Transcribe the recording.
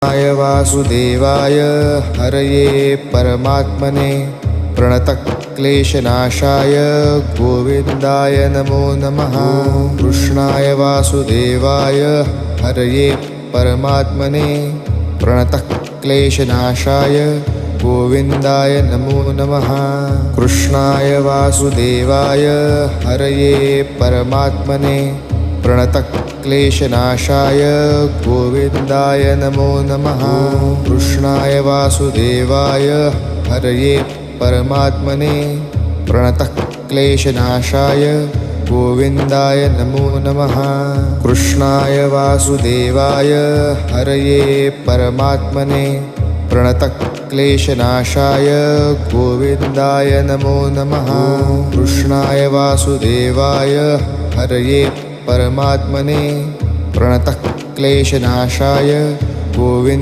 कृष्णाय वासुदेवाय हरये परमात्मने प्रणतक्लेशनाशाय गोविन्दाय नमो नमः। कृष्णाय वासुदेवाय हरये परमात्मने प्रणतक्लेशनाशाय गोविन्दाय नमो नमः। कृष्णाय वासुदेवाय हरये परमात्मने प्रणतक्लेशनाशाय गोविन्दाय नमो नमः। कृष्णाय वासुदेवाय हरये परमात्मने प्रणतक्लेशनाशाय गोविन्दाय नमो नमः। कृष्णाय वासुदेवाय हरये परमात्मने प्रणतक्लेशनाशाय गोविन्दाय नमो नमः। कृष्णाय वासुदेवाय हरये परमात्मने प्रणतक्लेशनाशाय गोविन्दाय